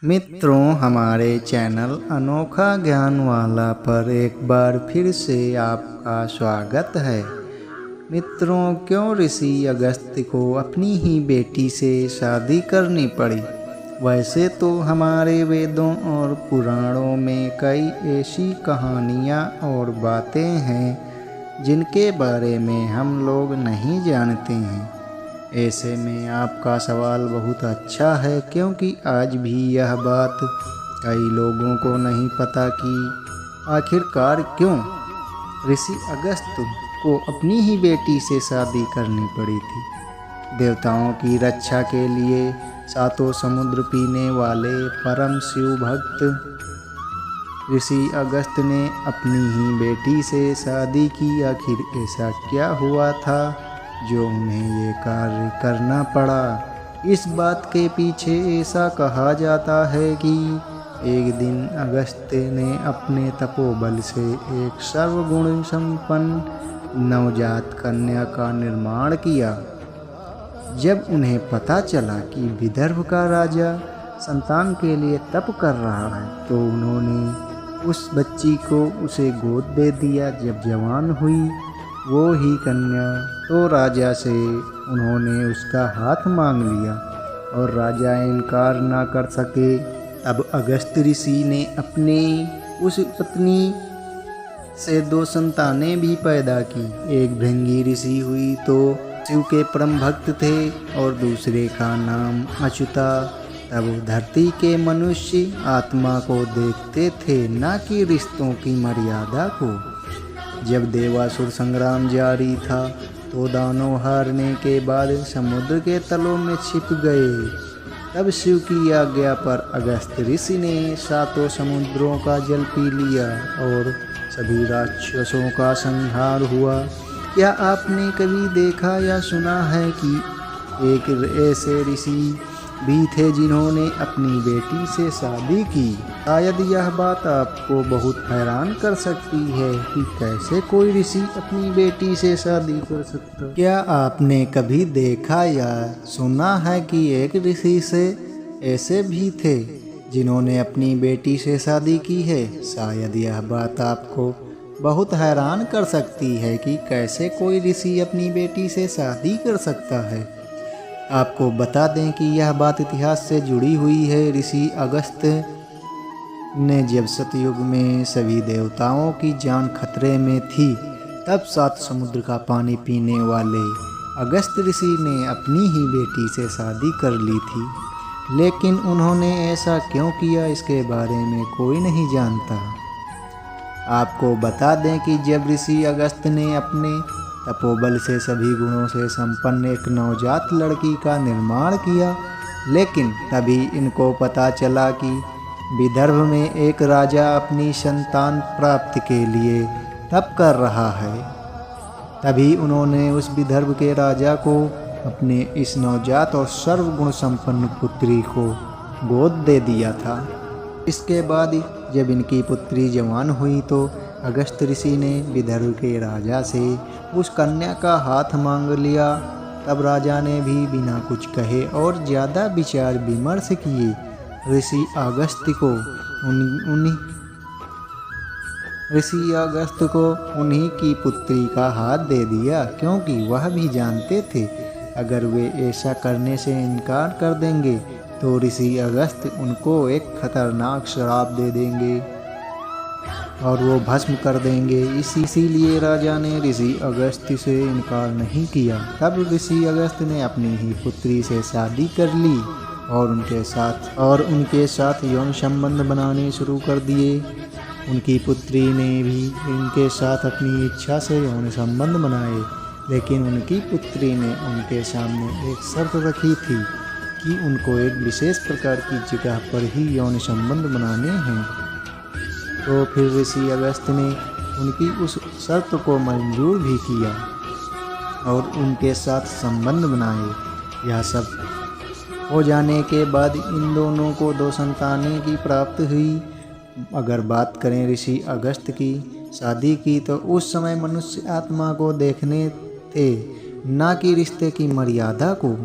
मित्रों, हमारे चैनल अनोखा ज्ञान वाला पर एक बार फिर से आपका स्वागत है। मित्रों, क्यों ऋषि अगस्त को अपनी ही बेटी से शादी करनी पड़ी? वैसे तो हमारे वेदों और पुराणों में कई ऐसी कहानियाँ और बातें हैं जिनके बारे में हम लोग नहीं जानते हैं। ऐसे में आपका सवाल बहुत अच्छा है, क्योंकि आज भी यह बात कई लोगों को नहीं पता कि आखिरकार क्यों ऋषि अगस्त को अपनी ही बेटी से शादी करनी पड़ी थी। देवताओं की रक्षा के लिए सातों समुद्र पीने वाले परम शिव भक्त ऋषि अगस्त ने अपनी ही बेटी से शादी की। आखिर ऐसा क्या हुआ था जो उन्हें ये कार्य करना पड़ा? इस बात के पीछे ऐसा कहा जाता है कि एक दिन अगस्त ने अपने तपोबल से एक सर्वगुण संपन्न नवजात कन्या का निर्माण किया। जब उन्हें पता चला कि विदर्भ का राजा संतान के लिए तप कर रहा है, तो उन्होंने उस बच्ची को उसे गोद दे दिया। जब जवान हुई वो ही कन्या, तो राजा से उन्होंने उसका हाथ मांग लिया और राजा इनकार ना कर सके। अब अगस्त ऋषि ने अपने उस पत्नी से 2 संतानें भी पैदा की। एक भृंगी ऋषि हुई तो शिव के परम भक्त थे और दूसरे का नाम अच्युता। तब धरती के मनुष्य आत्मा को देखते थे, ना कि रिश्तों की मर्यादा को। जब देवासुर संग्राम जारी था तो दानव हारने के बाद समुद्र के तलों में छिप गए। तब शिव की आज्ञा पर अगस्त ऋषि ने 7 समुद्रों का जल पी लिया और सभी राक्षसों का संहार हुआ। क्या आपने कभी देखा या सुना है कि एक ऐसे ऋषि भी थे जिन्होंने अपनी बेटी से शादी की? शायद यह बात आपको बहुत हैरान कर सकती है कि कैसे कोई ऋषि अपनी बेटी से शादी कर सकता। क्या आपने कभी देखा या सुना है कि एक ऋषि से ऐसे भी थे जिन्होंने अपनी बेटी से शादी की है? शायद यह बात आपको बहुत हैरान कर सकती है कि कैसे कोई ऋषि अपनी बेटी से शादी कर सकता है। आपको बता दें कि यह बात इतिहास से जुड़ी हुई है। ऋषि अगस्त ने जब सतयुग में सभी देवताओं की जान खतरे में थी, तब 7 समुद्र का पानी पीने वाले अगस्त ऋषि ने अपनी ही बेटी से शादी कर ली थी। लेकिन उन्होंने ऐसा क्यों किया, इसके बारे में कोई नहीं जानता। आपको बता दें कि जब ऋषि अगस्त ने अपने तपोबल से सभी गुणों से संपन्न एक नवजात लड़की का निर्माण किया, लेकिन तभी इनको पता चला कि विदर्भ में एक राजा अपनी संतान प्राप्ति के लिए तप कर रहा है। तभी उन्होंने उस विदर्भ के राजा को अपने इस नवजात और सर्वगुण संपन्न पुत्री को गोद दे दिया था। इसके बाद जब इनकी पुत्री जवान हुई तो अगस्त ऋषि ने विदर्भ के राजा से उस कन्या का हाथ मांग लिया। तब राजा ने भी बिना कुछ कहे और ज़्यादा विचार विमर्श किए ऋषि अगस्त को उन्हीं की पुत्री का हाथ दे दिया, क्योंकि वह भी जानते थे अगर वे ऐसा करने से इनकार कर देंगे तो ऋषि अगस्त उनको एक खतरनाक श्राप दे देंगे और वो भस्म कर देंगे। इसीलिए राजा ने ऋषि अगस्त से इनकार नहीं किया। तब ऋषि अगस्त ने अपनी ही पुत्री से शादी कर ली और उनके साथ यौन संबंध बनाने शुरू कर दिए। उनकी पुत्री ने भी इनके साथ अपनी इच्छा से यौन संबंध बनाए, लेकिन उनकी पुत्री ने उनके सामने एक शर्त रखी थी कि उनको एक विशेष प्रकार की जगह पर ही यौन संबंध बनाने हैं। तो फिर ऋषि अगस्त ने उनकी उस शर्त को मंजूर भी किया और उनके साथ संबंध बनाए। यह सब हो जाने के बाद इन दोनों को 2 संतानें की प्राप्ति हुई। अगर बात करें ऋषि अगस्त की शादी की, तो उस समय मनुष्य आत्मा को देखने थे, ना कि रिश्ते की मर्यादा को।